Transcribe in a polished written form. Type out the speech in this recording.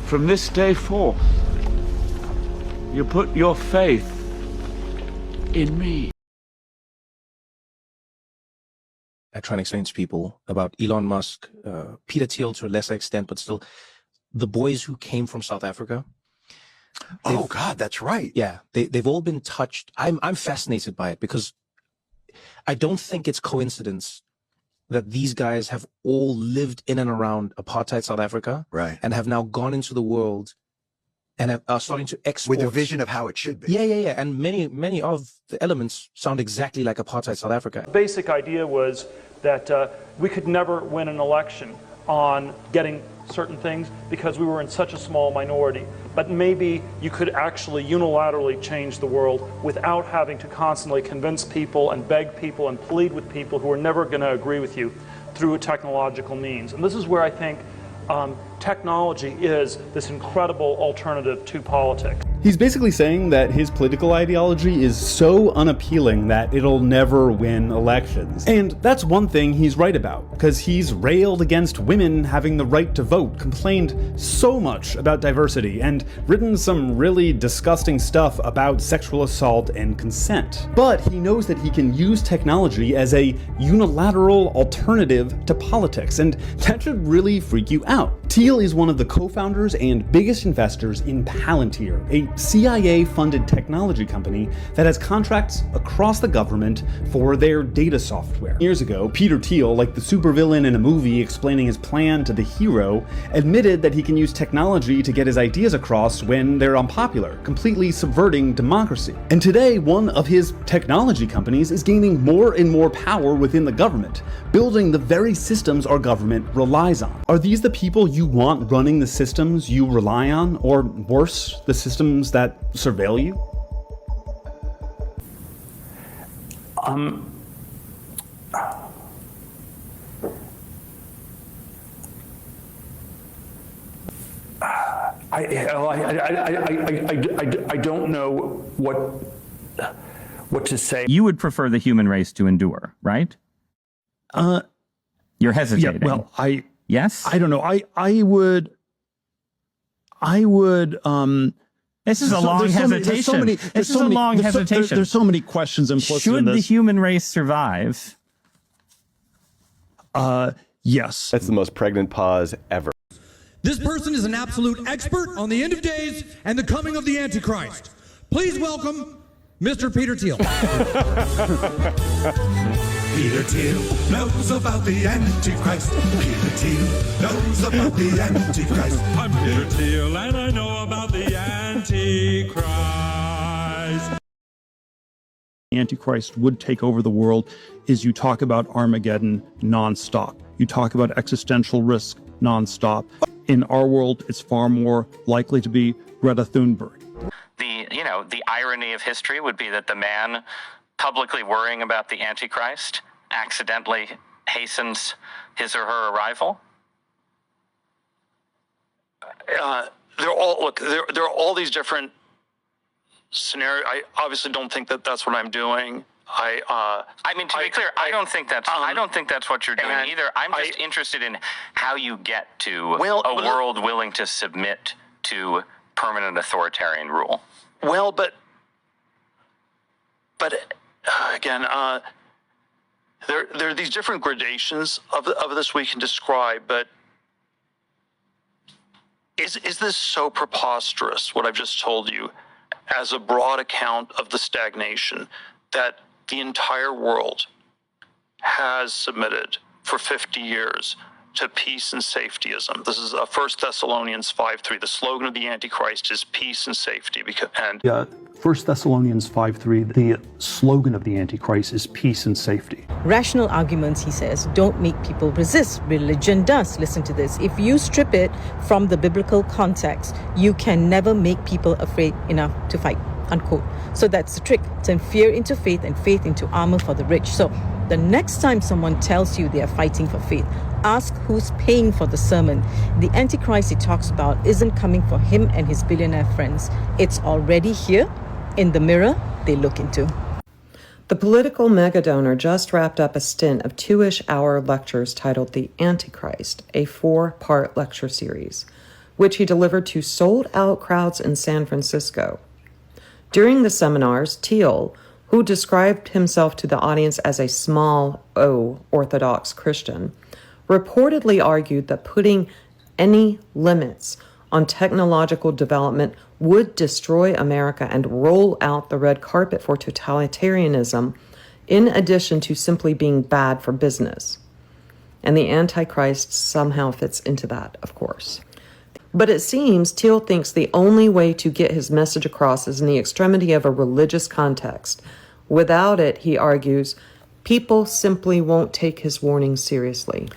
From this day forth, you put your faith in me. I try and explain to people about Elon Musk, Peter Thiel to a lesser extent, but still the boys who came from South Africa. Oh God, that's right. Yeah, they've all been touched. I'm fascinated by it because I don't think it's coincidence that these guys have all lived in and around apartheid South Africa, right, and have now gone into the world and are starting to export with a vision of how it should be. Yeah. And many of the elements sound exactly like apartheid South Africa. The basic idea was that we could never win an election on getting certain things because we were in such a small minority. But maybe you could actually unilaterally change the world without having to constantly convince people and beg people and plead with people who are never going to agree with you through a technological means. And this is where I think technology is this incredible alternative to politics. He's basically saying that his political ideology is so unappealing that it'll never win elections. And that's one thing he's right about, because he's railed against women having the right to vote, complained so much about diversity, and written some really disgusting stuff about sexual assault and consent. But he knows that he can use technology as a unilateral alternative to politics, and that should really freak you out. Thiel is one of the co-founders and biggest investors in Palantir, a CIA-funded technology company that has contracts across the government for their data software. Years ago, Peter Thiel, like the supervillain in a movie explaining his plan to the hero, admitted that he can use technology to get his ideas across when they're unpopular, completely subverting democracy. And today, one of his technology companies is gaining more and more power within the government, building the very systems our government relies on. Are these the people you want running the systems you rely on, or worse, the systems that surveil you? I don't know what to say. You would prefer the human race to endure, right? You're hesitating. Yeah, well, yes? I don't know. I would This is a long hesitation. This is a long hesitation. There's so many questions implicit in Should this. the human race survive? Yes. That's the most pregnant pause ever. This person is an absolute expert on the end of days and the coming of the Antichrist. Please welcome Mr. Peter Thiel. Peter Thiel knows about the Antichrist. Peter Thiel knows about the Antichrist. I'm Peter Thiel and I know about the Antichrist. The Antichrist would take over the world is you talk about Armageddon nonstop. You talk about existential risk nonstop. In our world, it's far more likely to be Greta Thunberg. The irony of history would be that the man publicly worrying about the Antichrist accidentally hastens his or her arrival. There are all these different scenarios. I obviously don't think that that's what I'm doing. I mean, to be clear, I don't think that's what you're doing either. I'm just interested in how you get to a world willing to submit to permanent authoritarian rule. Well, but again, there are these different gradations of this we can describe. But is this so preposterous, what I've just told you, as a broad account of the stagnation that the entire world has submitted for 50 years to peace and safetyism? This is 1 Thessalonians 5:3. The slogan of the Antichrist is peace and safety. 1 Thessalonians 5:3, the slogan of the Antichrist is peace and safety. Rational arguments, he says, don't make people resist. Religion does. Listen to this. If you strip it from the biblical context, you can never make people afraid enough to fight, unquote. So that's the trick. Turn fear into faith and faith into armor for the rich. So the next time someone tells you they are fighting for faith, ask who's paying for the sermon. The Antichrist he talks about isn't coming for him and his billionaire friends. It's already here in the mirror they look into. The political megadonor just wrapped up a stint of 2-ish hour lectures titled The Antichrist, a 4-part lecture series. which he delivered to sold-out crowds in San Francisco. During the seminars, Thiel, who described himself to the audience as a small O Orthodox Christian, reportedly argued that putting any limits on technological development would destroy America and roll out the red carpet for totalitarianism, in addition to simply being bad for business. And the Antichrist somehow fits into that, of course. But it seems Thiel thinks the only way to get his message across is in the extremity of a religious context. Without it, he argues, people simply won't take his warning seriously.